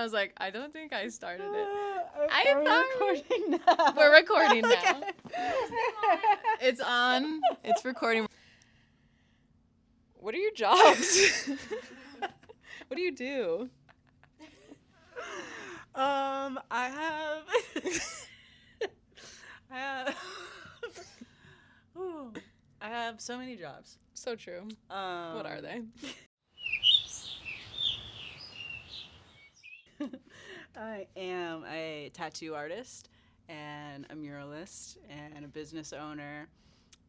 was like, I don't think I started it. Are we recording now? We're recording now. Okay. It's on. It's recording. What are your jobs? What do you do? I have Ooh, I have so many jobs. So true. What are they? I am a tattoo artist and a muralist and a business owner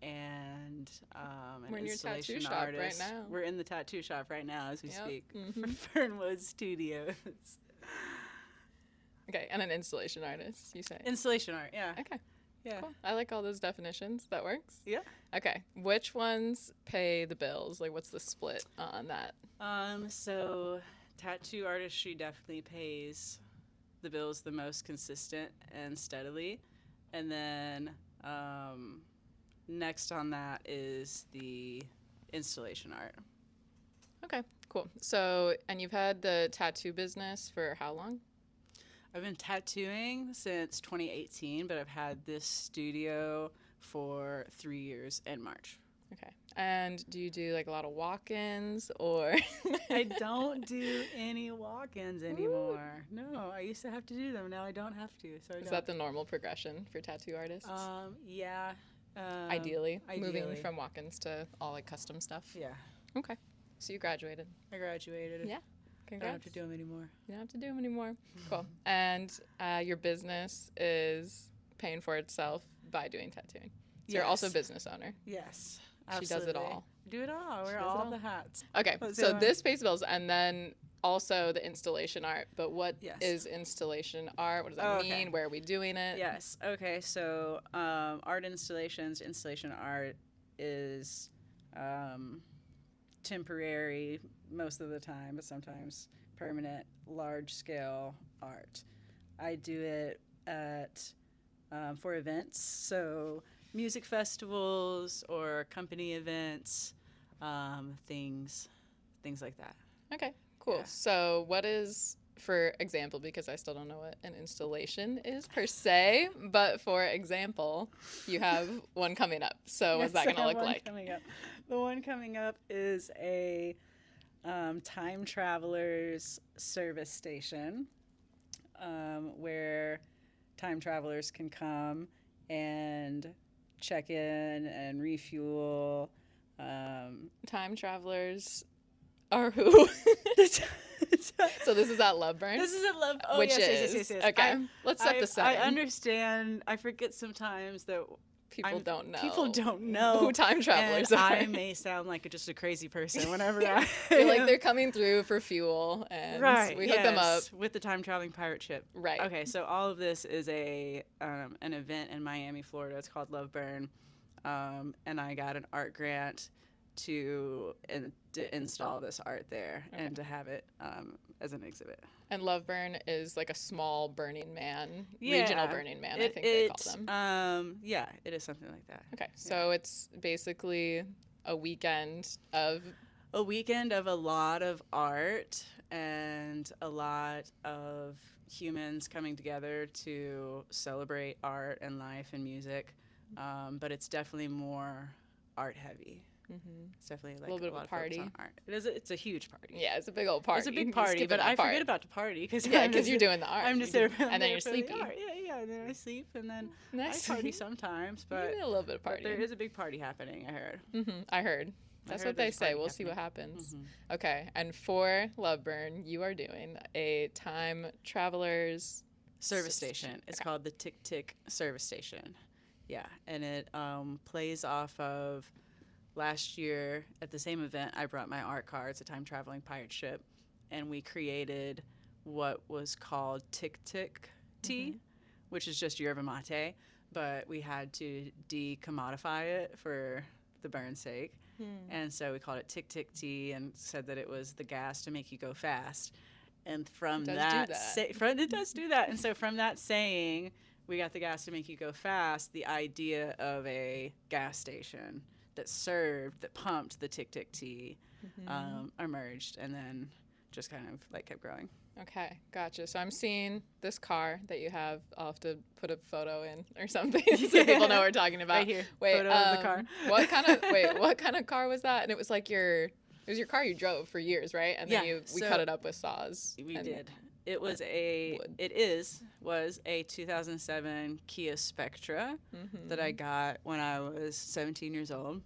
and an We're in your installation tattoo shop right artist. now. We're in the tattoo shop right now as we Yep. speak. Mhm. Fernwood Studios. Okay, and an installation artist, you say? Installation art, yeah. Okay, Yeah. cool. I like all those definitions. That works. Yeah. Okay, which ones pay the bills? Like, what's the split on that? So tattoo artistry definitely pays the bills the most consistent and steadily. And then next on that is the installation art. Okay, cool. So, and you've had the tattoo business for how long? I've been tattooing since 2018, but I've had this studio for 3 years in March. Okay. And do you do like a lot of walk-ins or? I don't do any walk-ins anymore. No, I used to have to do them. Now I don't have to. So I Is don't. that the normal progression for tattoo artists? Yeah. Ideally, moving ideally. from walk-ins to all like custom stuff. Yeah. Okay. So you graduated. I graduated. Yeah. I don't Congrats. have to do them anymore. You don't have to do them anymore. Cool. And your business is paying for itself by doing tattooing. So you're also a Yes. business owner. Yes. She does it Absolutely. all. Do it all. Wear does it all all. the hats. Okay. What's So going- this pays bills, and then also the installation art. But what Yes. is installation art? What does that Oh, okay. mean? Where are we doing it? Yes. Okay. So art installations, installation art is temporary most of the time, but sometimes permanent, large-scale art. I do it at for events, so music festivals or company events, things like that. Okay. Cool. Yeah. So what is, for example, because I still don't know what an installation is per se, but for example, you have one coming up. So what's that Yes, going to I have look one like? coming up. The one coming up is a time travelers service station where time travelers can come and check in and refuel. Time travelers are who? So this is at Loveburn? This is a love. Oh, which yes, is yes. okay. Let's set the I setting. understand. I forget sometimes that People don't know. People don't know who time travelers and are. I may sound like just a crazy person whenever I Feel like they're coming through for fuel, and we hook them up. with the time traveling pirate ship. Right. Okay, so all of this is an event in Miami, Florida. It's called Loveburn, and I got an art grant to install this art there and to have it as an exhibit. And Loveburn is like a small Burning Man, regional Burning Man, I think they call them. Yeah, it is something like that. Okay, so it's basically a weekend of A weekend of a lot of art and a lot of humans coming together to celebrate art and life and music, but it's definitely more art heavy. It's definitely like little bit of a lot focus party. on art. It's a huge party. Yeah, it's a big old party. It's a big You party, skip but that I part. forget about the party because Yeah, because you're doing the art. I'm just You there, do- and then you're sleepy. Yeah, and then I sleep, and then Nice. I party sometimes, You but, do a little bit of but partying. there is a big party happening. I heard. I heard. That's heard what they there's a say. party We'll see what happening. happens. Okay, and for Loveburn, you are doing a time travelers Service station. It's called the Tick Tick Service Station. Yeah, and it plays off of last year at the same event. I brought my art cards, a time traveling pirate ship, and we created what was called Tick Tick tea, which is just yerba mate, but we had to decommodify it for the burn's sake. And so we called it Tick Tick tea and said that it was the gas to make you go fast. And from It does that, do that. it does do that. And so from that saying, we got the gas to make you go fast, the idea of a gas station that pumped the Tick Tick tea emerged, and then just kind of like kept growing. Okay, gotcha. So I'm seeing this car that you have. I'll have to put a photo in or something so people know what we're talking about. Right here, Wait, photo of the car. What kind of car was that? And it was like it was your car you drove for years, right? And then we cut it up with saws. We did. It was was a 2007 Kia Spectra that I got when I was 17 years old,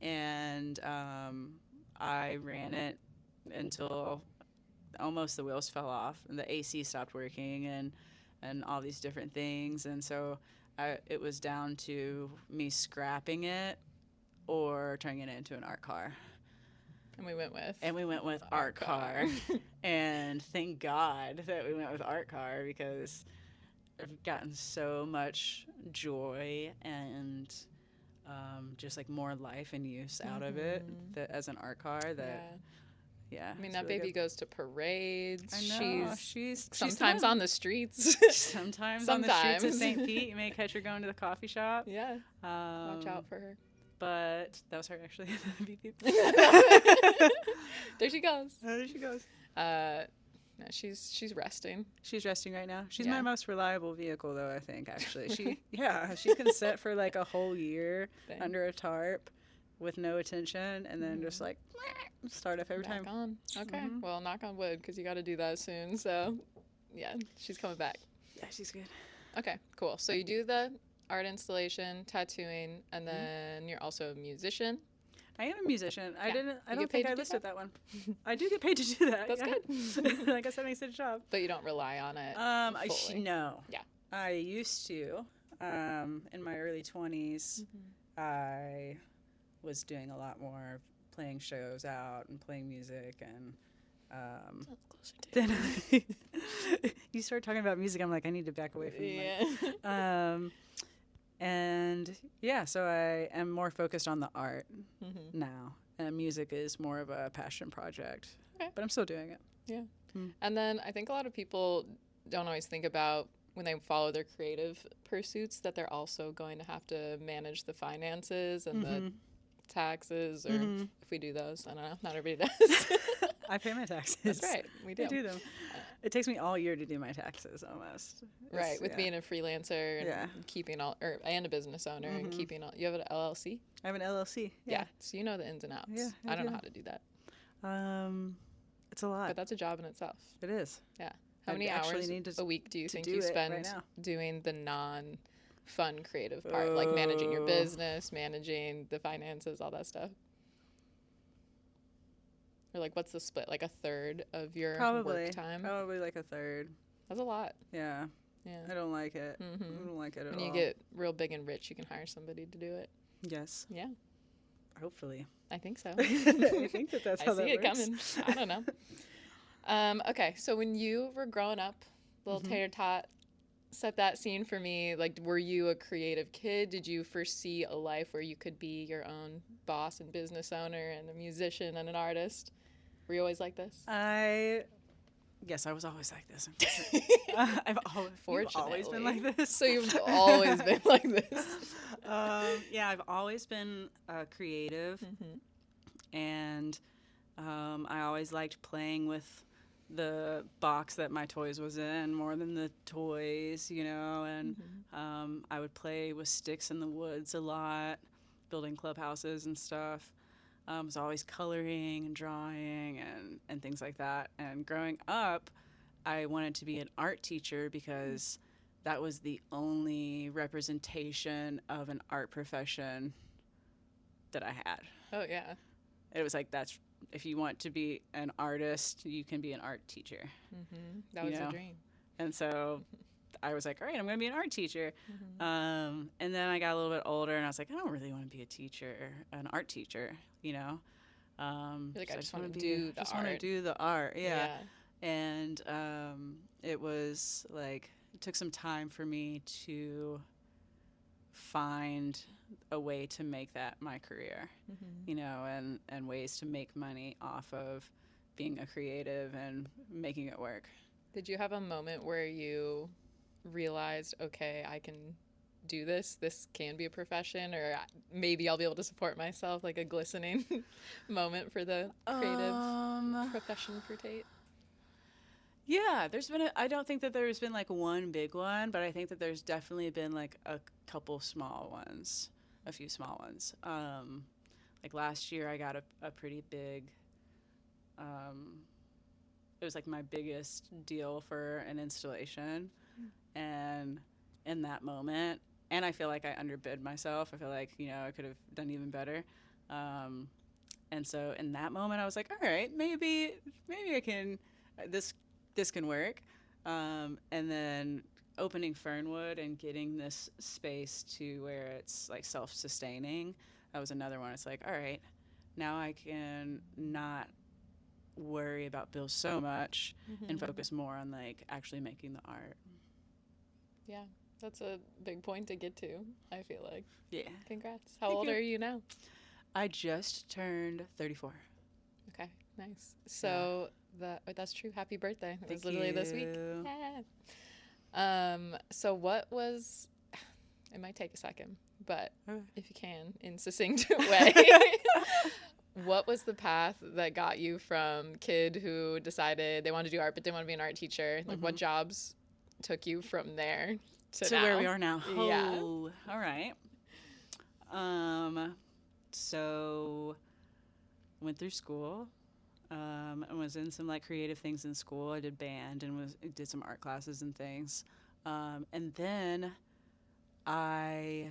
and I ran it until almost the wheels fell off and the AC stopped working and all these different things, and so it was down to me scrapping it or turning it into an art car. And we went with art car. And thank God that we went with art car, because I've gotten so much joy and just like more life and use out of it as an art car. Yeah. I mean, that really baby goes to parades. I know. She's sometimes on the streets. Sometimes on the streets of St. Pete. You may catch her going to the coffee shop. Yeah. Watch out for her. But that was her, actually. Beep, beep. There she goes. There she goes. No, she's resting. She's resting right now. She's my most reliable vehicle, though, I think, actually. She can sit for like a whole year under a tarp with no attention, and then just like start up every time. On. Okay. Well, knock on wood, because you got to do that soon. So, yeah, she's coming back. Yeah, she's good. Okay, cool. So you do the art installation, tattooing, and then you're also a musician. I am a musician. I don't think I listed that one. I do get paid to do that. That's good. Like I said, I said a job. But you don't rely on it fully. No. Yeah. I used to. In my early 20s, I was doing a lot more playing shows out and playing music, and then you start talking about music, I'm like, I need to back away from you. And yeah, so I am more focused on the art now, and music is more of a passion project. Okay. But I'm still doing it. Yeah. And then I think a lot of people don't always think about, when they follow their creative pursuits, that they're also going to have to manage the finances and the taxes, or if we do those. I don't know. Not everybody does. I pay my taxes. That's right. We do. I do them. It takes me all year to do my taxes, almost. Right. With being a freelancer and keeping and a business owner and keeping all. You have an LLC? I have an LLC. Yeah. So you know the ins and outs. Yeah. I don't know how to do that. It's a lot. But that's a job in itself. It is. Yeah. How many hours a week do you think you spend doing the non-fun creative part, like managing your business, managing the finances, all that stuff? Or like, what's the split? Like a third of your work time? Probably like a third. That's a lot. Yeah. I don't like it. I don't like it at all. When you get real big and rich, you can hire somebody to do it. Yes. Yeah. Hopefully. I think so. I think that's how that works. I see it coming. I don't know. Okay, so when you were growing up, little Tater Tot, set that scene for me. Like, were you a creative kid? Did you foresee a life where you could be your own boss and business owner and a musician and an artist? Were you always like this? Yes, I was always like this. I've always been like this. So you've always been like this. Yeah, I've always been creative, and I always liked playing with the box that my toys was in more than the toys, and I would play with sticks in the woods a lot, building clubhouses and stuff. I was always coloring and drawing and things like that. And growing up, I wanted to be an art teacher because that was the only representation of an art profession that I had. Oh, yeah. It was like, if you want to be an artist, you can be an art teacher. That was the dream. And so I was like, all right, I'm going to be an art teacher. And then I got a little bit older, and I was like, I don't really want to be an art teacher, You're like, so I just want to do the art. I just want to do the art, yeah. And it was like, it took some time for me to find a way to make that my career, and ways to make money off of being a creative and making it work. Did you have a moment where you realized, okay, I can do this can be a profession, or maybe I'll be able to support myself, like a glistening moment for the creative profession for Tate? Yeah, I don't think that there's been like one big one, but I think that there's definitely been like a couple small ones, a few small ones. Like last year, I got a pretty big, um, it was like my biggest deal for an installation. And in that moment, and I feel like I underbid myself. I feel like, I could have done even better. Um, and so in that moment, I was like, all right, maybe I can, this can work. And then opening Fernwood and getting this space to where it's like self-sustaining, that was another one. It's like, all right, now I can not worry about bills so much and focus more on like actually making the art. Yeah, that's a big point to get to, I feel like. Yeah. Congrats. How Thank old you. are you now? I just turned 34. Okay, nice. So that's true. Happy birthday. It was literally this week. Yeah. So what was, it might take a second, but if you can, in succinct way, what was the path that got you from kid who decided they wanted to do art but didn't want to be an art teacher? Like what jobs took you from there to now? Where we are now? Yeah. Oh, all right. So went through school. And was in some like creative things in school. I did band and did some art classes and things. And then I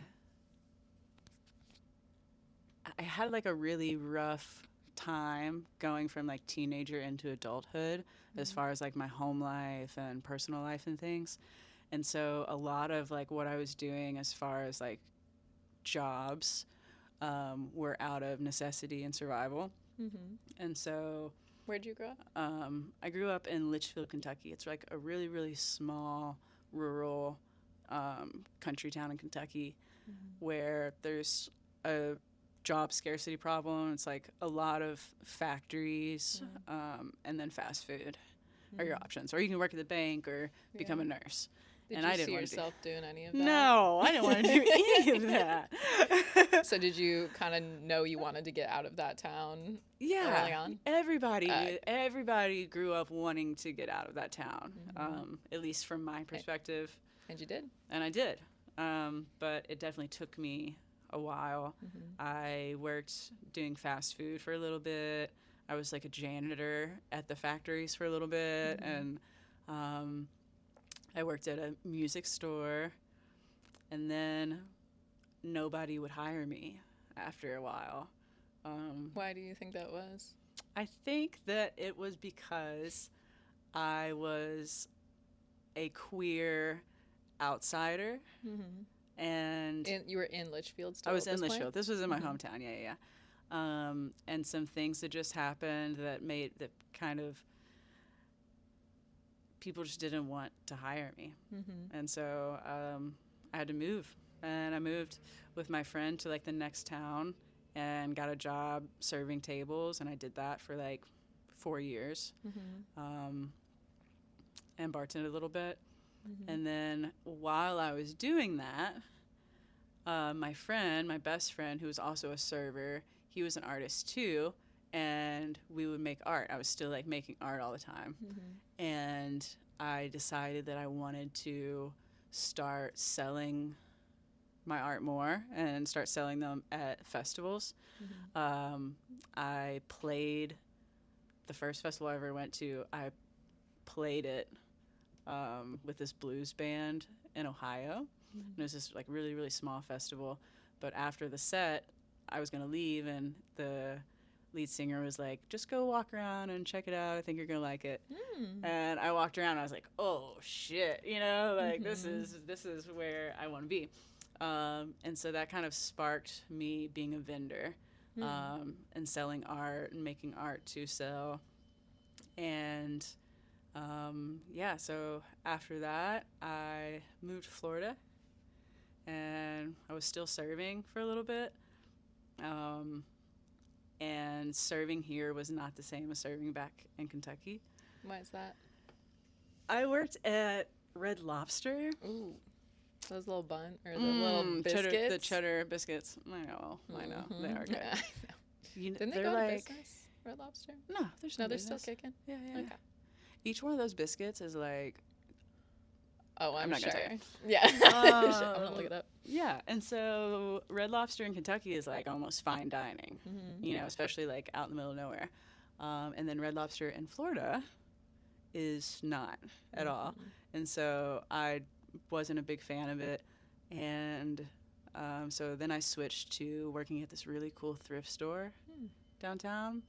had like a really rough time going from like teenager into adulthood as far as like my home life and personal life and things. And so a lot of like what I was doing as far as like jobs were out of necessity and survival. And so where'd you grow up? I grew up in Litchfield, Kentucky. It's like a really, really small, rural country town in Kentucky where there's a job scarcity problem. It's like a lot of factories and then fast food are your options. Or you can work at the bank or become a nurse. Did you see yourself doing any of that? No, I didn't want to do any of that. So did you kind of know you wanted to get out of that town early on? Everybody grew up wanting to get out of that town, at least from my perspective. And you did? And I did. But it definitely took me a while. I worked doing fast food for a little bit. I was like a janitor at the factories for a little bit. And I worked at a music store, and then nobody would hire me after a while. Why do you think that was? I think that it was because I was a queer outsider. And you were in Litchfield still? I was at in this Litchfield. point? This was in my hometown, yeah. And some things that just happened that kind of people just didn't want to hire me. And so I had to move. And I moved with my friend to like the next town and got a job serving tables. And I did that for like 4 years and bartended a little bit. And then while I was doing that, my best friend, who was also a server, he was an artist too. And we would make art. I was still like making art all the time. And I decided that I wanted to start selling my art more and start selling them at festivals. I played the first festival I ever went to. I played it with this blues band in Ohio. And it was this like really, really small festival. But after the set, I was going to leave, and the lead singer was like, just go walk around and check it out. I think you're going to like it. And I walked around and I was like, oh shit, like this is where I want to be. And so that kind of sparked me being a vendor and selling art and making art to sell. And so after that, I moved to Florida, and I was still serving for a little bit. And serving here was not the same as serving back in Kentucky. Why is that? I worked at Red Lobster. Ooh, those little bun or the little biscuits. The cheddar biscuits. I know, they are good. Didn't they they're go like, out of business? Red Lobster? No, there's no No, they're still business. kicking. Yeah, yeah. Okay. Each one of those biscuits is like, Oh, I'm not sure. gonna tell you. Yeah. I'm gonna look it up. Yeah, and so Red Lobster in Kentucky is like almost fine dining, you know, especially like out in the middle of nowhere. And then Red Lobster in Florida is not at all. And so I wasn't a big fan of it. And so then I switched to working at this really cool thrift store downtown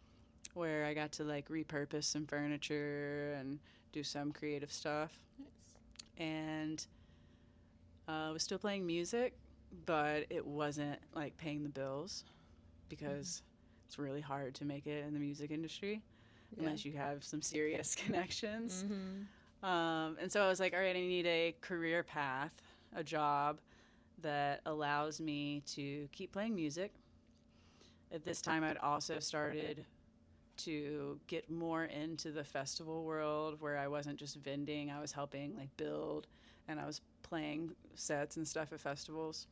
where I got to like repurpose some furniture and do some creative stuff. Nice. And I was still playing music, but it wasn't like paying the bills because it's really hard to make it in the music industry unless you have some serious connections. And so I was like, all right, I need a career path, a job that allows me to keep playing music. At this time, I'd also started to get more into the festival world where I wasn't just vending, I was helping like build, and I was playing sets and stuff at festivals.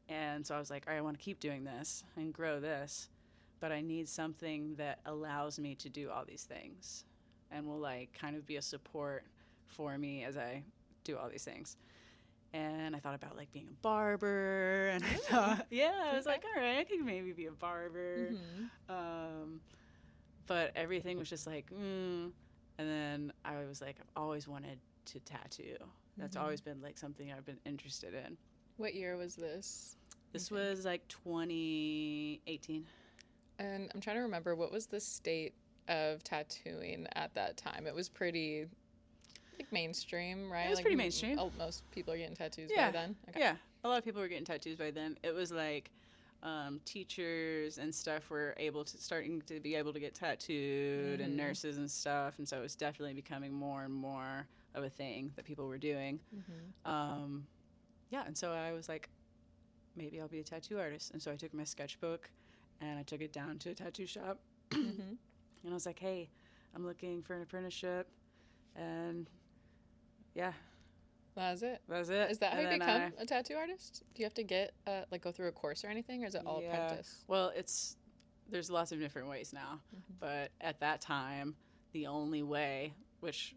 And so I was like, all right, I want to keep doing this and grow this, but I need something that allows me to do all these things and will like kind of be a support for me as I do all these things. And I thought about like being a barber, and I thought, I was like, all right, I could maybe be a barber. But everything was just like, And then I was like, I've always wanted to tattoo. That's always been like something I've been interested in. What year was this? This was like 2018. And I'm trying to remember, what was the state of tattooing at that time? It was pretty like mainstream, right? It was like, pretty mainstream. Most people are getting tattoos Yeah. by then. Okay. Yeah, a lot of people were getting tattoos by then. It was like teachers and stuff were starting to be able to get tattooed, and nurses and stuff, and so it was definitely becoming more and more of a thing that people were doing. And so I was like, maybe I'll be a tattoo artist. And so I took my sketchbook and I took it down to a tattoo shop, and I was like, hey, I'm looking for an apprenticeship. And yeah, That's it. that's it. Is that how And you then become a tattoo artist? Do you have to get like go through a course or anything, or is it all apprentice? Well, there's lots of different ways now, but at that time, the only way, which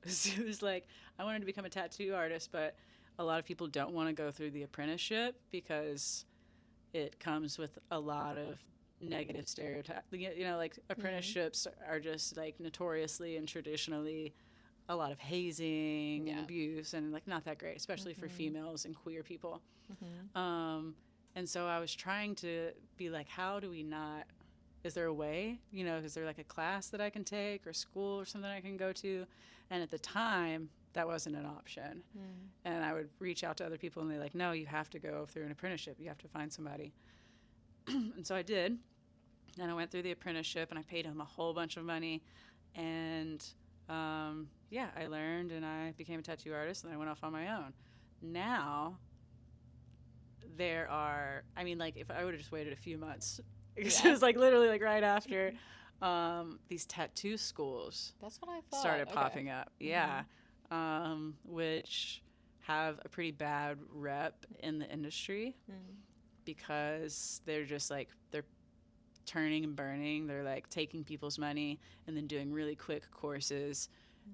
was like, I wanted to become a tattoo artist, but a lot of people don't want to go through the apprenticeship because it comes with a lot of negative stereotypes. You know, like apprenticeships are just like notoriously and traditionally a lot of hazing and abuse, and like not that great, especially for females and queer people. And so I was trying to be like, how do we not, is there a way, you know, is there like a class that I can take or school or something I can go to? And at the time, that wasn't an option. And I would reach out to other people and they're like, no, you have to go through an apprenticeship. You have to find somebody. And so I did. And I went through the apprenticeship and I paid him a whole bunch of money. And I learned and I became a tattoo artist and I went off on my own. Now, there are, I mean, like if I would have just waited a few months, it was like literally like right after these tattoo schools That's what I thought. started popping up. Which have a pretty bad rep in the industry because they're just like, they're turning and burning. They're like taking people's money and then doing really quick courses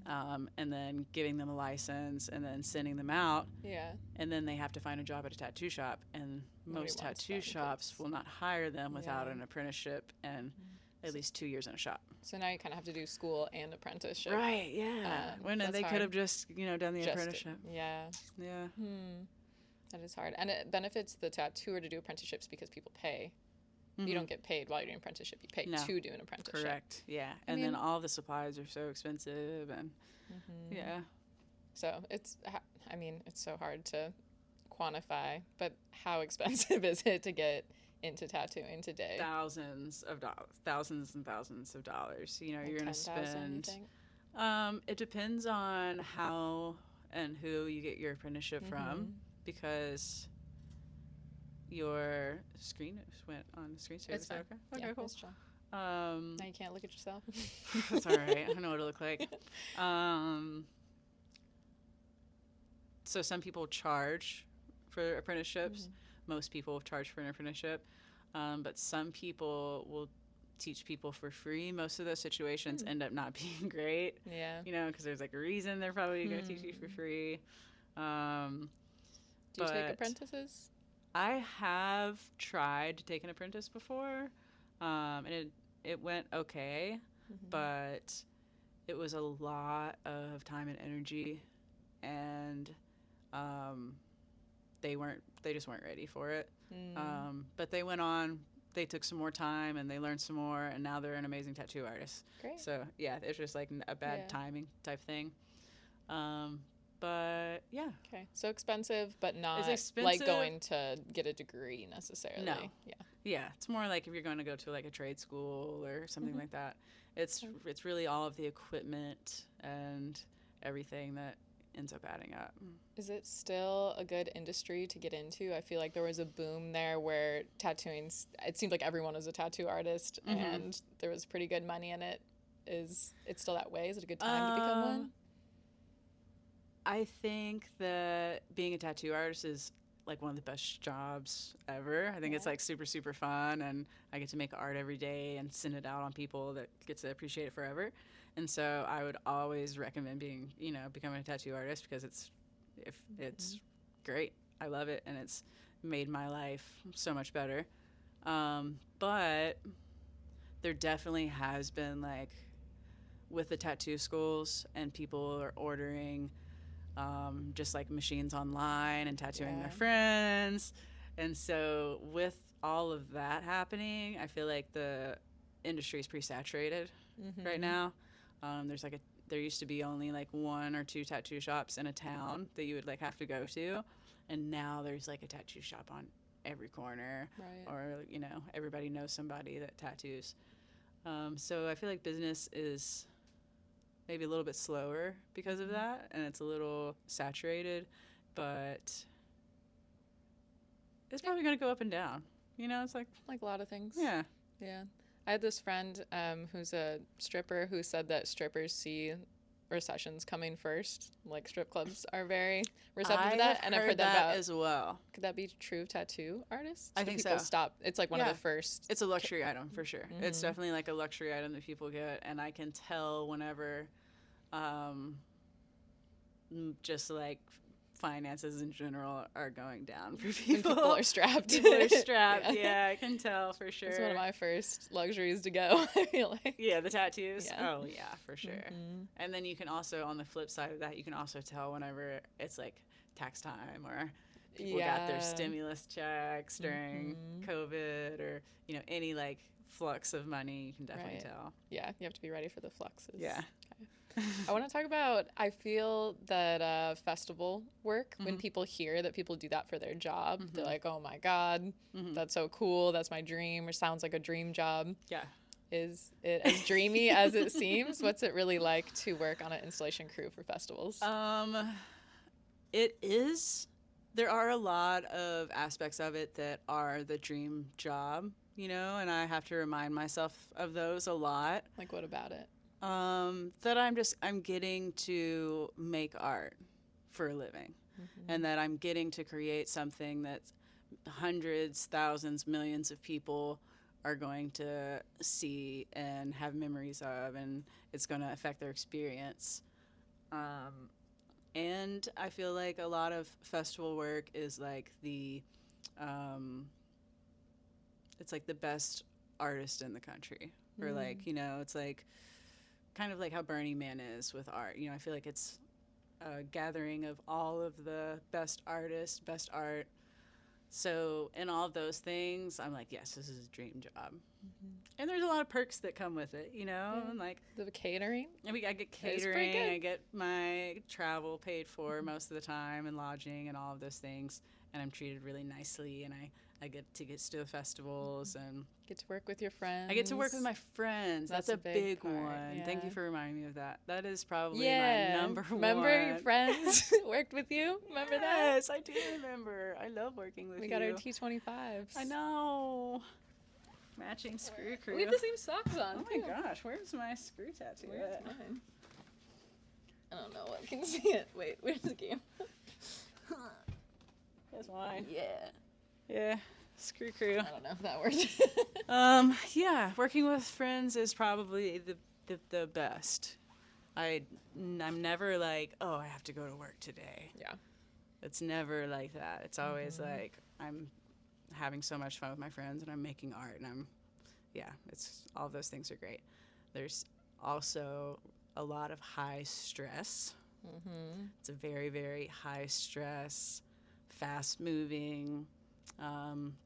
and then giving them a license and then sending them out. And then they have to find a job at a tattoo shop. And most tattoo shops will not hire them without an apprenticeship and at least 2 years in a shop. So now you kind of have to do school and apprenticeship. Right, yeah. When they could have just, done the apprenticeship. Yeah. That is hard. And it benefits the tattooer to do apprenticeships because people pay. You don't get paid while you're doing an apprenticeship. You pay to do an apprenticeship. Correct, yeah. And then all the supplies are so expensive and, So it's so hard to quantify, but how expensive is it to get into tattooing today? Thousands and thousands of dollars. You know, Like you're going to 10,000, spend. It depends on how and who you get your apprenticeship from, because your screen went on the screen share. It's fine. Okay, Yeah, cool. it's chill. Now you can't look at yourself. That's all right. I know what it look like. So some people charge for apprenticeships. Most people charge for an apprenticeship, but some people will teach people for free, most of those situations end up not being great. Yeah. You know, because there's like a reason they're probably going to teach you for free. Do you take But apprentices? I have tried to take an apprentice before, and it went okay, but it was a lot of time and energy, and they just weren't ready for it. But they went on. They took some more time and they learned some more, and now they're an amazing tattoo artist. Great. So yeah, it's just like a bad timing type thing. But yeah. Okay. So expensive, but not It's expensive. like going to get a degree necessarily. No. Yeah. Yeah, it's more like if you're going to go to like a trade school or something like that. It's really all of the equipment and everything that ends up adding up. Is it still a good industry to get into? I feel like there was a boom there where tattooing, it seemed like everyone was a tattoo artist and there was pretty good money in it. Is it still that way? Is it a good time to become one? I think that being a tattoo artist is like one of the best jobs ever. I think it's like super, super fun, and I get to make art every day and send it out on people that get to appreciate it forever. And so I would always recommend becoming a tattoo artist because it's great. I love it, and it's made my life so much better. But there definitely has been, like, with the tattoo schools, and people are ordering just like machines online and tattooing their friends. And so with all of that happening, I feel like the industry is pretty saturated right now. There used to be only like 1 or 2 tattoo shops in a town that you would like have to go to, and now there's like a tattoo shop on every corner, or everybody knows somebody that tattoos. So I feel like business is maybe a little bit slower because of that, and it's a little saturated, but it's probably going to go up and down. It's like a lot of things. Yeah. I had this friend who's a stripper who said that strippers see recessions coming first. Like, strip clubs are very receptive to that. And I've heard that about as well. Could that be true of tattoo artists? I think people so. Stop. It's like one of the first. It's a luxury item for sure. It's definitely like a luxury item that people get, and I can tell whenever just like finances in general are going down for people. People are strapped. People are strapped. Yeah, I can tell for sure. It's one of my first luxuries to go, I feel like. Yeah, the tattoos. Yeah. Oh yeah, for sure. And then you can also, on the flip side of that, you can also tell whenever it's like tax time, or people got their stimulus checks during COVID, or any like flux of money. You can definitely tell. Yeah, you have to be ready for the fluxes. Yeah. I want to talk about, I feel that festival work, when people hear that people do that for their job, they're like, oh my God, that's so cool. That's my dream, or sounds like a dream job. Yeah. Is it as dreamy as it seems? What's it really like to work on an installation crew for festivals? It is. There are a lot of aspects of it that are the dream job, and I have to remind myself of those a lot. Like, what about it? That I'm getting to make art for a living, and that I'm getting to create something that hundreds, thousands, millions of people are going to see and have memories of, and it's going to affect their experience. And I feel like a lot of festival work is like it's like the best artist in the country, or like, it's like kind of like how Burning Man is with art. I feel like it's a gathering of all of the best artists, best art. So in all of those things, I'm like, yes, this is a dream job. And there's a lot of perks that come with it, and like the catering. I get catering, I get my travel paid for most of the time, and lodging, and all of those things. And I'm treated really nicely, and I get tickets to the festivals, and get to work with your friends. I get to work with my friends. That's a big one. Yeah. Thank you for reminding me of that. That is probably my number one. Remember your friends worked with you? Remember that? Yes, I do remember. I love working with you. We got our T25s. I know. Matching screw crew. We have the same socks on. Oh my gosh, where's my screw tattoo at? Mine? I don't know. I can see it. Wait, where's the game? Here's mine. Yeah. Yeah. Screw crew. I don't know if that works. Yeah, working with friends is probably the best. I'm never like, oh, I have to go to work today. Yeah. It's never like that. It's always Mm-hmm. like I'm having so much fun with my friends and I'm making art and it's all those things are great. There's also a lot of high stress. Mm-hmm. It's a very, very high stress, fast moving.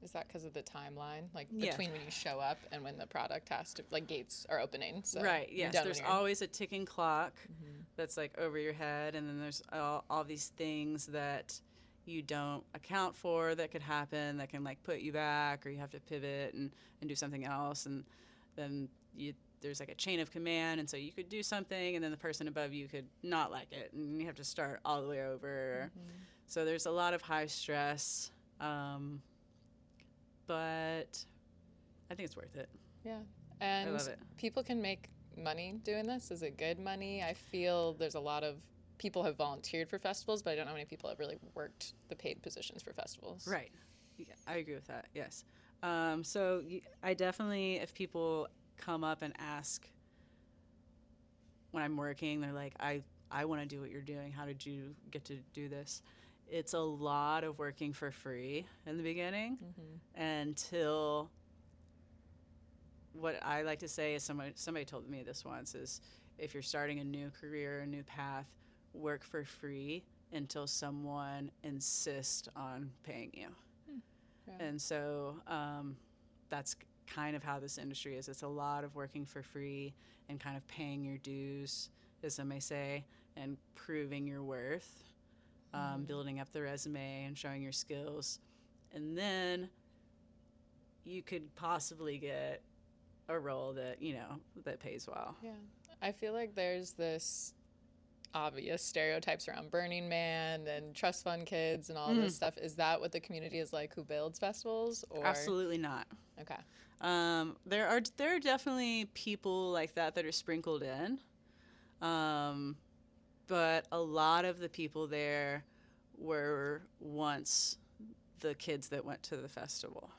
Is that because of the timeline, like Yeah. between when you show up and when the product has to, like gates are opening? So Right, you're yes. done There's when you're- always a ticking clock Mhm. that's like over your head, and then there's all these things that you don't account for that could happen that can like put you back, or you have to pivot and do something else, and then there's like a chain of command, and so you could do something, and then the person above you could not like it, and you have to start all the way over. Mhm. So there's a lot of high stress, but I think it's worth it. Yeah. I And love it. people can make money doing this. Is it good money? I feel there's a lot of people have volunteered for festivals, but I don't know how many people have really worked the paid positions for festivals. Right. Yeah, I agree with that. Yes. I definitely, if people come up and ask when I'm working, they're like, I want to do what you're doing. How did you get to do this? It's a lot of working for free in the beginning Mm-hmm. until what I like to say is somebody told me this once is if you're starting a new career, a new path, work for free until someone insists on paying you. Yeah. And so that's kind of how this industry is. It's a lot of working for free and kind of paying your dues, as some may say, and proving your worth, building up the resume and showing your skills. And then you could possibly get a role that, that pays well. Yeah. I feel like there's this obvious stereotypes around Burning Man and trust fund kids and all this stuff. Is that what the community is like who builds festivals? Or Absolutely not. Okay. There are definitely people like that are sprinkled in, but a lot of the people there were once the kids that went to the festival.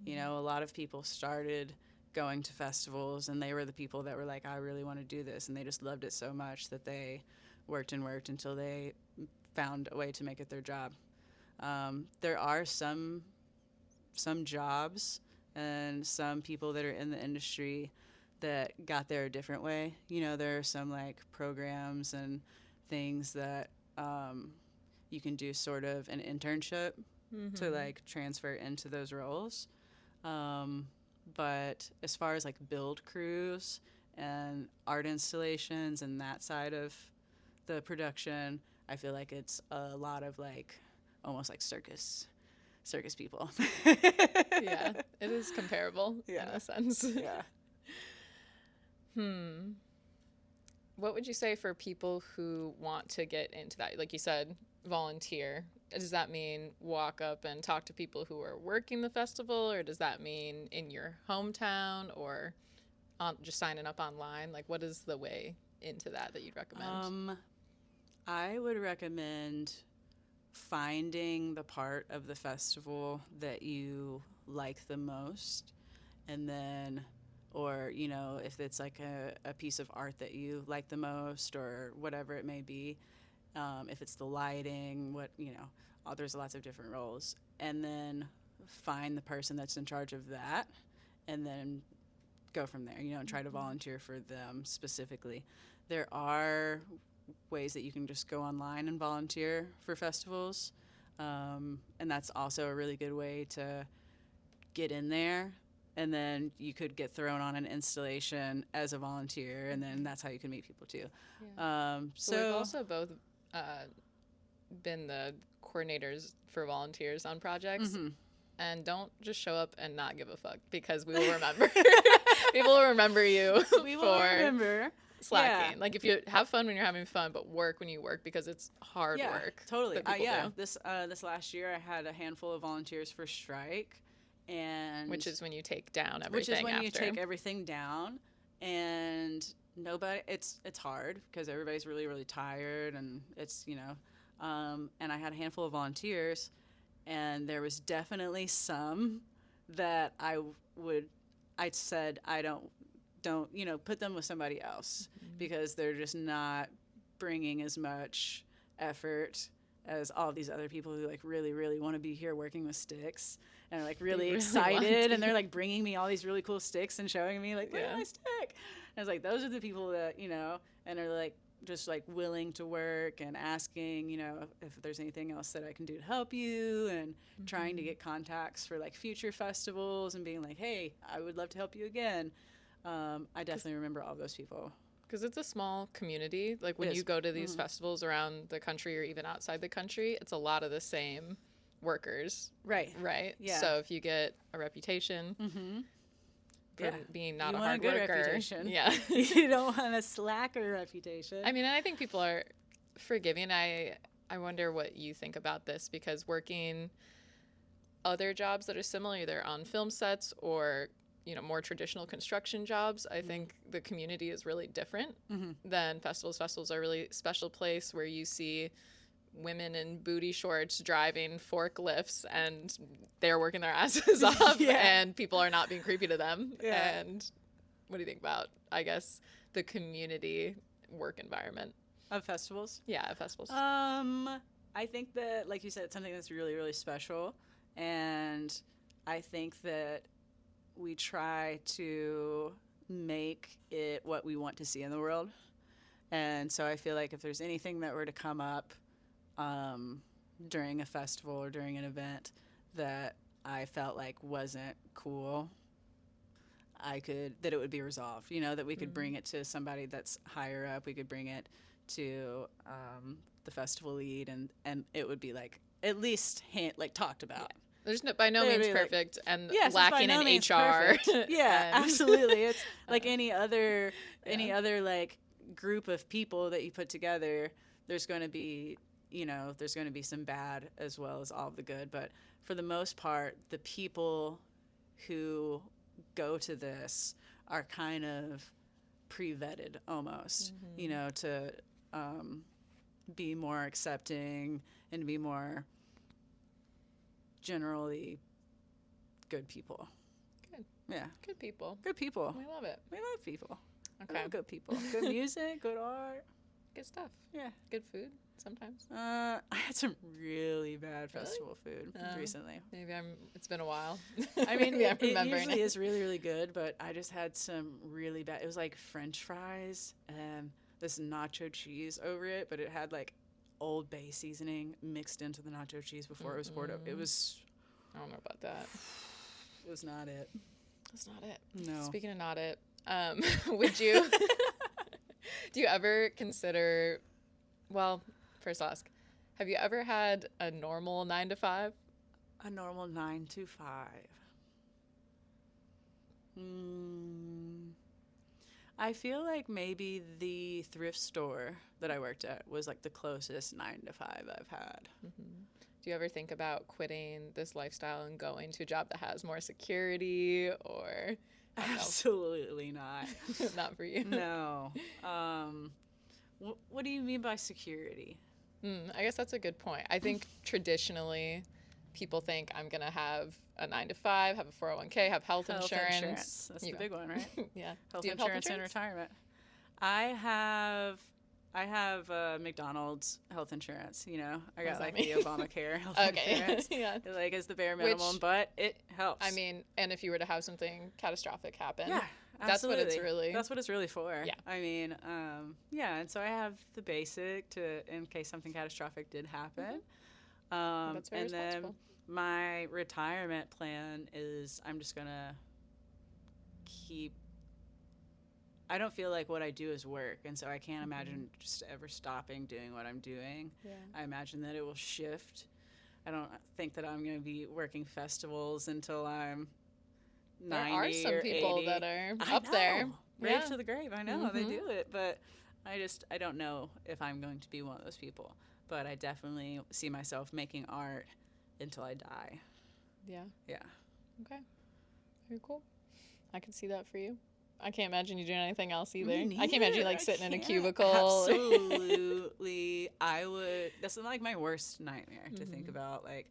A lot of people started going to festivals, and they were the people that were like, I really want to do this, and they just loved it so much that they worked and worked until they found a way to make it their job. There are some jobs and some people that are in the industry that got there a different way. There are some like programs and things that you can do sort of an internship to like transfer into those roles. But as far as like build crews and art installations and that side of the production, I feel like it's a lot of like almost like circus people. Yeah, it is comparable in a sense. Yeah. What would you say for people who want to get into that? Like you said, volunteer. Does that mean walk up and talk to people who are working the festival, or does that mean in your hometown, or just signing up online? Like, what is the way into that you'd recommend? I would recommend finding the part of the festival that you like the most, and then, or if it's like a piece of art that you like the most, or whatever it may be, if it's the lighting, there's lots of different roles, and then find the person that's in charge of that, and then go from there, and try to volunteer for them specifically. There are ways that you can just go online and volunteer for festivals, and that's also a really good way to get in there, and then you could get thrown on an installation as a volunteer, and then that's how you can meet people too. Yeah. So we've also both been the coordinators for volunteers on projects. And don't just show up and not give a fuck, because we will remember. People will remember you we will remember slacking. Yeah. Like, if you have fun when you're having fun, but work when you work, because it's hard Yeah, work. totally. That people do. This last year I had a handful of volunteers for strike, and Which is when you take down everything. Which is when after. you take everything down, and nobody. It's hard because everybody's really, really tired, and it's and I had a handful of volunteers, And there was definitely some that I said, I don't, put them with somebody else because they're just not bringing as much effort as all these other people who like really, really want to be here working with sticks and are like really excited. And they're like bringing me all these really cool sticks and showing me like, look at my stick. And it's like, those are the people that, and are like, just like willing to work and asking, if there's anything else that I can do to help you, and trying to get contacts for like future festivals and being like, hey, I would love to help you again. I definitely remember all those people. Because it's a small community. Like when you go to these festivals around the country or even outside the country, it's a lot of the same workers. Right. Yeah. So if you get a reputation for being not a hard worker. You want a good reputation. Yeah. You don't want a slacker reputation. I mean, and I think people are forgiving. I wonder what you think about this, because working other jobs that are similar, either on film sets or more traditional construction jobs, I think the community is really different than festivals. Festivals are a really special place where you see women in booty shorts driving forklifts and they're working their asses off and people are not being creepy to them. And what do you think about, I guess, the community work environment of festivals? Yeah, of festivals. I think that, like you said, it's something that's really, really special. And I think that we try to make it what we want to see in the world. And so I feel like if there's anything that were to come up during a festival or during an event that I felt like wasn't cool, that it would be resolved, that we could bring it to somebody that's higher up. We could bring it to the festival lead, and it would be like at least talked about. Yeah. There's by no means perfect, and yes, lacking in HR. Yeah, absolutely. It's like any other like group of people that you put together. There's going to be some bad as well as all of the good. But for the most part, the people who go to this are kind of pre-vetted almost, to be more accepting and be more generally good people. Good. Yeah. Good people. Good people. We love it. We love people. Okay. We love good people. Good music, good art. Good stuff. Yeah. Good food sometimes. I had some really bad festival food recently. Maybe it's been a while. I mean, it remembering usually is really, really good, but I just had some really bad. It was like French fries and this nacho cheese over it, but it had like Old Bay seasoning mixed into the nacho cheese before it was poured up. It was... I don't know about that. It was not it. That's not it. No. Speaking of not it, would you... do you ever consider... Well, first I'll ask, have you ever had a normal 9 to 5? A normal 9 to 5. I feel like maybe the thrift store that I worked at was like the closest 9 to 5 I've had. Do you ever think about quitting this lifestyle and going to a job that has more security, or? Absolutely not. Not for you. No. What do you mean by security? I guess that's a good point. I think traditionally people think I'm going to have a 9 to 5, have a 401k, have health insurance. That's the big one, right? Yeah. Health insurance and retirement. I have McDonald's health insurance, I got like the Obamacare health insurance. Yeah. Like it's the bare minimum, but it helps. I mean, and if you were to have something catastrophic happen, yeah, that's what it's really. That's what it's really for. Yeah. I mean, and so I have the basic in case something catastrophic did happen. That's very responsible. Then my retirement plan is I'm just gonna keep. I don't feel like what I do is work, and so I can't imagine just ever stopping doing what I'm doing. Yeah. I imagine that it will shift. I don't think that I'm going to be working festivals until I'm 90 there are some or people 80. that are I up know. there. Rave to the grave. I know they do it, but I don't know if I'm going to be one of those people. But I definitely see myself making art until I die. Yeah. Yeah. Okay. Very cool. I can see that for you. I can't imagine you doing anything else either. Me neither. I can't imagine you like sitting in a cubicle. Absolutely. I would. That's like my worst nightmare to think about, like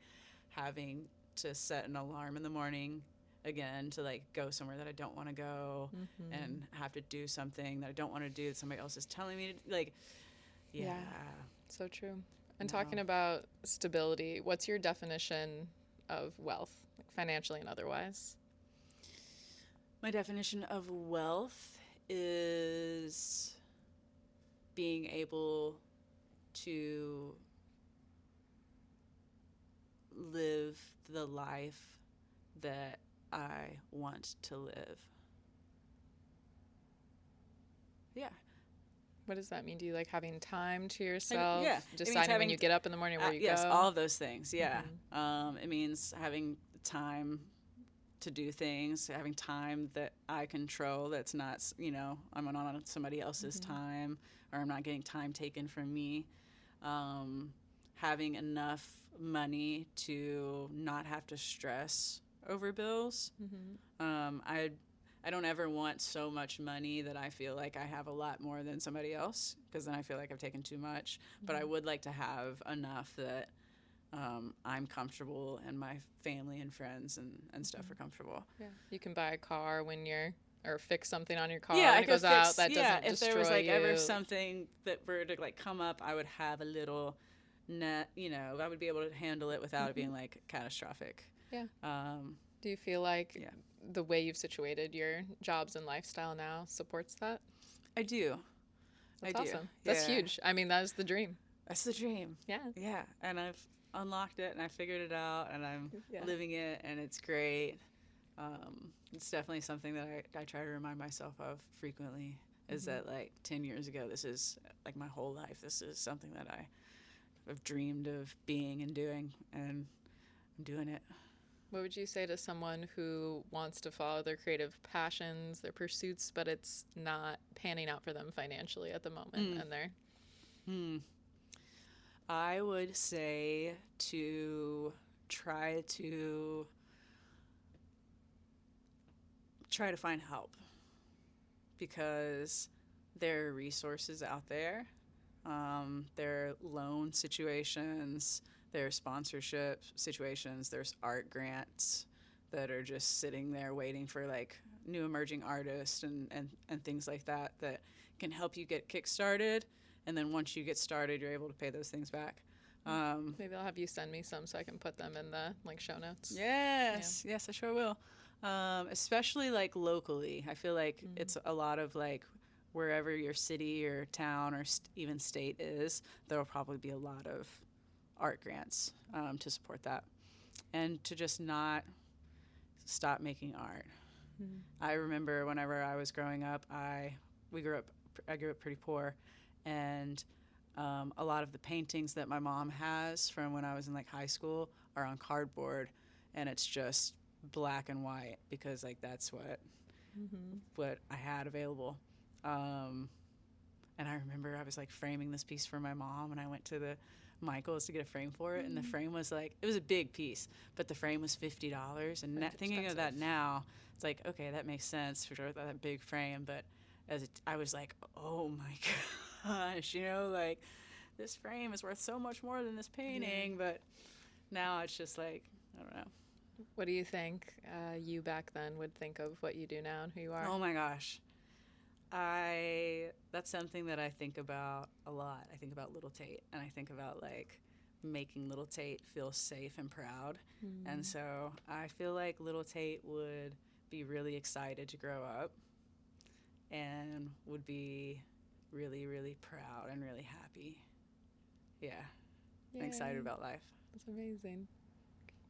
having to set an alarm in the morning again to like go somewhere that I don't want to go and have to do something that I don't want to do that somebody else is telling me to, like, yeah. So true. And No. talking about stability, what's your definition of wealth, like financially and otherwise? My definition of wealth is being able to live the life that I want to live. Yeah. What does that mean? Do you like having time to yourself? Yeah. It means Deciding when having you get up in the morning where you yes, go? all of those things. Yeah. It means having time to do things, having time that I control. That's not, I'm on somebody else's time, or I'm not getting time taken from me. Having enough money to not have to stress over bills. I don't ever want so much money that I feel like I have a lot more than somebody else, because then I feel like I've taken too much. But I would like to have enough that I'm comfortable and my family and friends and stuff are comfortable. Yeah. You can buy a car when you're, or fix something on your car Yeah, when I it could goes fix, out. That doesn't if destroy there was like you. ever something that were to like come up, I would have a little net, I would be able to handle it without it being like catastrophic. Yeah. Do you feel like the way you've situated your jobs and lifestyle now supports that? I do. That's I do. awesome. That's Yeah. huge. I mean, that is the dream. That's the dream. Yeah. Yeah. And I've unlocked it and I figured it out and I'm living it and it's great. It's definitely something that I try to remind myself of frequently, is that like 10 years ago, this is like my whole life. This is something that I've dreamed of being and doing, and I'm doing it. What would you say to someone who wants to follow their creative passions, their pursuits, but it's not panning out for them financially at the moment and they're... I would say to try to find help, because there are resources out there. There are loan situations, there are sponsorship situations, there's art grants that are just sitting there waiting for like new emerging artists and things like that can help you get kick-started. And then once you get started, you're able to pay those things back. Maybe I'll have you send me some so I can put them in the like show notes. Yes, I sure will. Especially like locally, I feel like it's a lot of like wherever your city or town or even state is, there will probably be a lot of art grants to support that, and to just not stop making art. I remember whenever I was growing up, I grew up pretty poor, and a lot of the paintings that my mom has from when I was in like high school are on cardboard, and it's just black and white, because like that's what I had available. And I remember I was like framing this piece for my mom, and I went to the Michael's to get a frame for it, and the frame was like, it was a big piece, but the frame was $50. And thinking of that now, it's like, okay, that makes sense for sure, that big frame. But I was like, oh my gosh, like this frame is worth so much more than this painting. But now it's just like, I don't know. What do you think you back then would think of what you do now and who you are? Oh my gosh. That's something that I think about a lot. I think about little Tate, and I think about like making little Tate feel safe and proud. And so I feel like little Tate would be really excited to grow up and would be really, really proud and really happy. Yeah. Yay. I'm excited about life. That's amazing.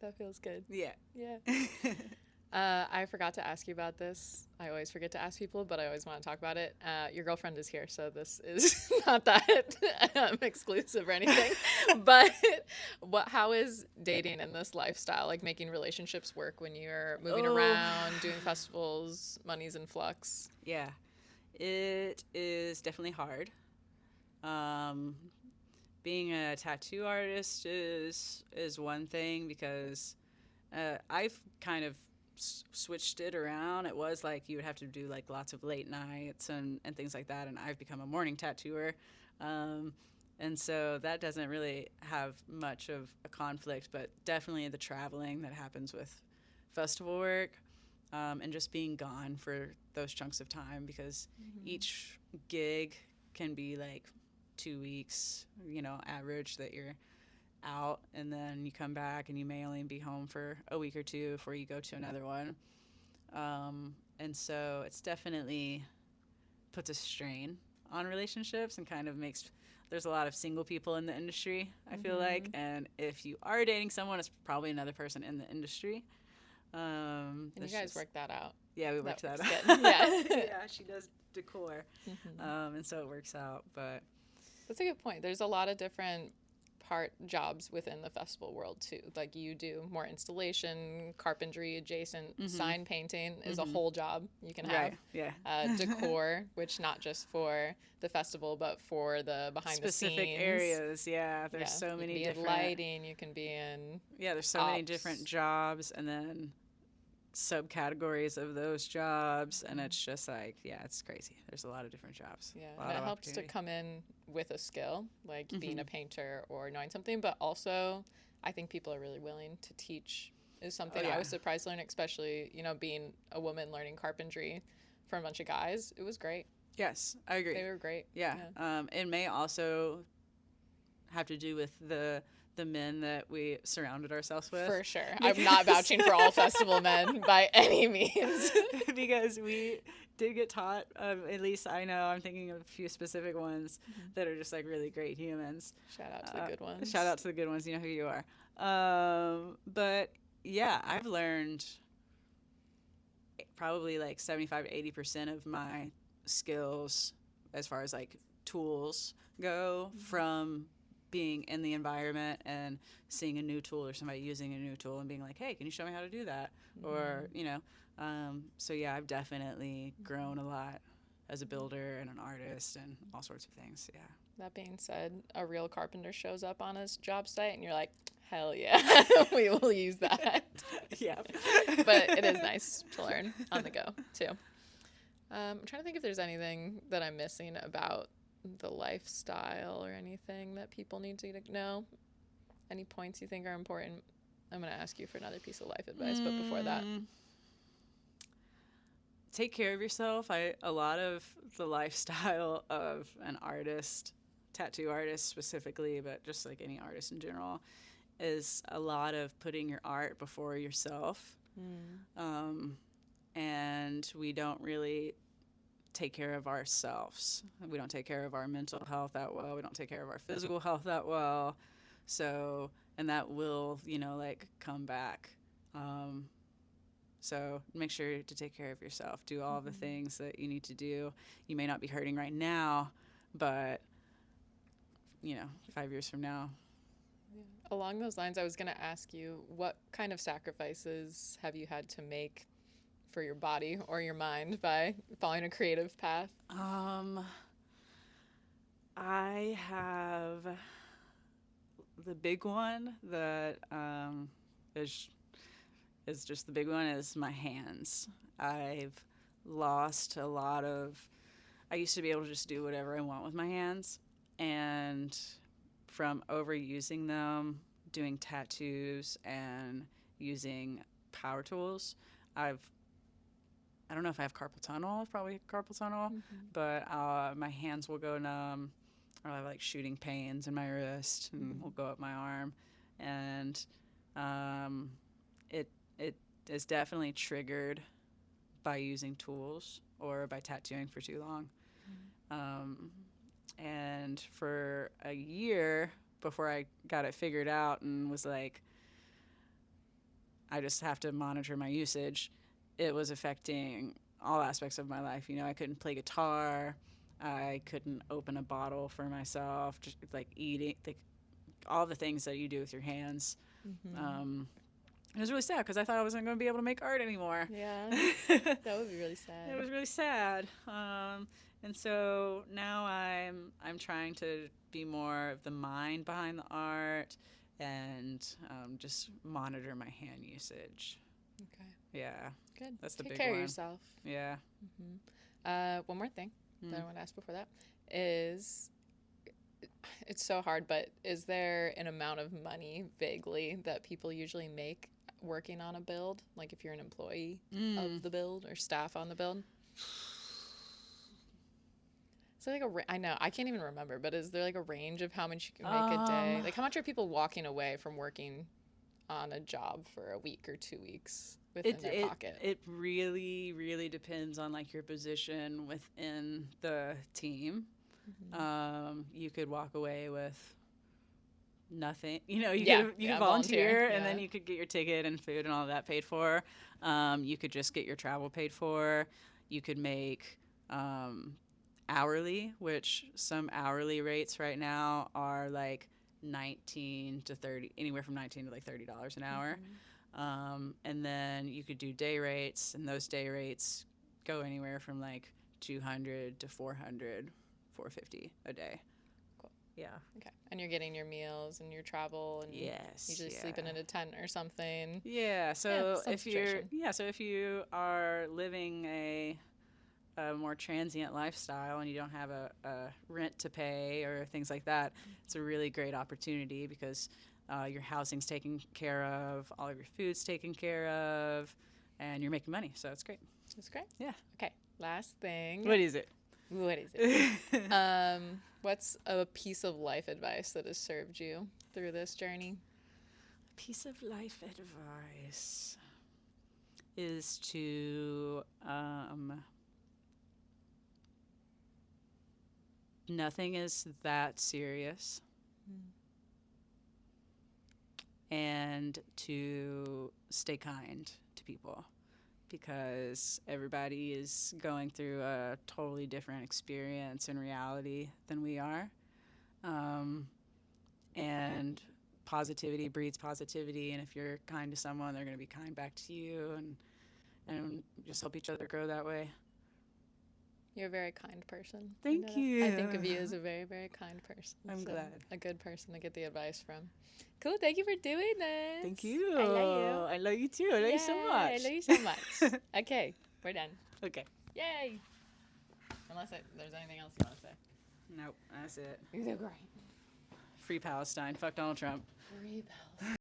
That feels good. Yeah. Yeah. I forgot to ask you about this. I always forget to ask people, but I always want to talk about it. Your girlfriend is here, so this is not that exclusive or anything. But how is dating in this lifestyle, like making relationships work when you're moving around, doing festivals, money's in flux? Yeah, it is definitely hard. Being a tattoo artist is one thing, because I've kind of switched it around. It was like you would have to do like lots of late nights and things like that, and I've become a morning tattooer. And so that doesn't really have much of a conflict, but definitely the traveling that happens with festival work, and just being gone for those chunks of time, because each gig can be like 2 weeks, average that you're out, and then you come back and you may only be home for a week or two before you go to another one. And so it's definitely puts a strain on relationships and kind of makes there's a lot of single people in the industry, I feel like, and if you are dating someone, it's probably another person in the industry. And you guys work that out. Yeah, we worked that out. Yeah. Yeah, she does decor, and so it works out. But that's a good point. There's a lot of different part jobs within the festival world too. Like you do more installation, carpentry adjacent, sign painting is a whole job you can have. Right. Yeah. Decor, which not just for the festival but for the behind the scenes specific areas. Yeah, there's so many you can be different in lighting. You can be in there's so many different jobs, and then subcategories of those jobs, and it's just like it's crazy. There's a lot of different jobs. Yeah, and it helps to come in with a skill like being a painter or knowing something, but also I think people are really willing to teach is something I was surprised to learn, especially being a woman learning carpentry from a bunch of guys. It was great. Yes, I agree. They were great. Yeah. It may also have to do with the men that we surrounded ourselves with. For sure. I'm not vouching for all festival men by any means. Because we did get taught, at least I know, I'm thinking of a few specific ones that are just like really great humans. Shout out to the good ones. Shout out to the good ones. You know who you are. But yeah, I've learned probably like 75 to 80% of my skills as far as like tools go from being in the environment and seeing a new tool or somebody using a new tool and being like, hey, can you show me how to do that? Or, so yeah, I've definitely grown a lot as a builder and an artist and all sorts of things. Yeah. That being said, a real carpenter shows up on his job site and you're like, hell yeah, we will use that. Yeah. But it is nice to learn on the go too. I'm trying to think if there's anything that I'm missing about the lifestyle or anything that people need to know. Any points you think are important? I'm going to ask you for another piece of life advice, but before that, take care of yourself. A lot of the lifestyle of an artist, tattoo artist specifically, but just like any artist in general, is a lot of putting your art before yourself. And we don't really take care of ourselves. We don't take care of our mental health that well. We don't take care of our physical health that well. So, and that will, come back. So make sure to take care of yourself. Do all the things that you need to do. You may not be hurting right now, but, 5 years from now. Along those lines, I was going to ask you, what kind of sacrifices have you had to make for your body or your mind by following a creative path? I have the big one that is just the big one is my hands. I've lost a lot of. I used to be able to just do whatever I want with my hands, and from overusing them, doing tattoos and using power tools, I don't know if I have carpal tunnel, probably carpal tunnel, but my hands will go numb, or I have like shooting pains in my wrist and will go up my arm. And it is definitely triggered by using tools or by tattooing for too long. And for a year before I got it figured out and was like, I just have to monitor my usage, it was affecting all aspects of my life. I couldn't play guitar. I couldn't open a bottle for myself, just like eating, all the things that you do with your hands. It was really sad because I thought I wasn't going to be able to make art anymore. Yeah, that would be really sad. It was really sad. And so now I'm trying to be more of the mind behind the art and just monitor my hand usage. Okay. Yeah. Good. That's the Take big care one. of yourself. Yeah. One more thing that I want to ask before that is, It's so hard, but is there an amount of money vaguely that people usually make working on a build? Like if you're an employee of the build or staff on the build? So like I know I can't even remember, but is there like a range of how much you can make a day? Um, Like how much are people walking away from working on a job for a week or 2 weeks within it their it pocket? it really really depends on like your position within the team. Hmm. You could walk away with nothing. You know, you Yeah, could you could yeah, volunteer. volunteer and Yeah. then you could get your ticket and food and all of that paid for. You could just get your travel paid for. You could make hourly, which some hourly rates right now are like 19 to 30, anywhere from 19 to like $30 an hour. Hmm. And then you could do day rates, and those day rates go anywhere from like 200 to 400, 450 a day. Cool. Yeah. Okay. And you're getting your meals and your travel and Yes. usually Yeah. sleeping in a tent or something. Yeah. Yeah, So some situation. so if you are living a more transient lifestyle and you don't have a rent to pay or things like that, it's a really great opportunity because your housing's taken care of, all of your food's taken care of, and you're making money. So it's great. That's great. Yeah. Okay. Last thing. What is it? What is it? What's a piece of life advice that has served you through this journey? Piece of life advice is to nothing is that serious, and to stay kind to people because everybody is going through a totally different experience and reality than we are. Um, and positivity breeds positivity, and if you're kind to someone, they're going to be kind back to you, and just help each other grow that way. You're a very kind person. Thank That. you. I think of you as a very, very kind person. I'm glad. A good person to get the advice from. Cool. Thank you for doing this. Thank you. I love you. I love you too. I love you so Yay, much. I love you so much. Okay. We're done. Okay. Yay. Unless there's anything else you want to say. Nope. That's it. You're so great. Free Palestine. Fuck Donald Trump. Free Palestine.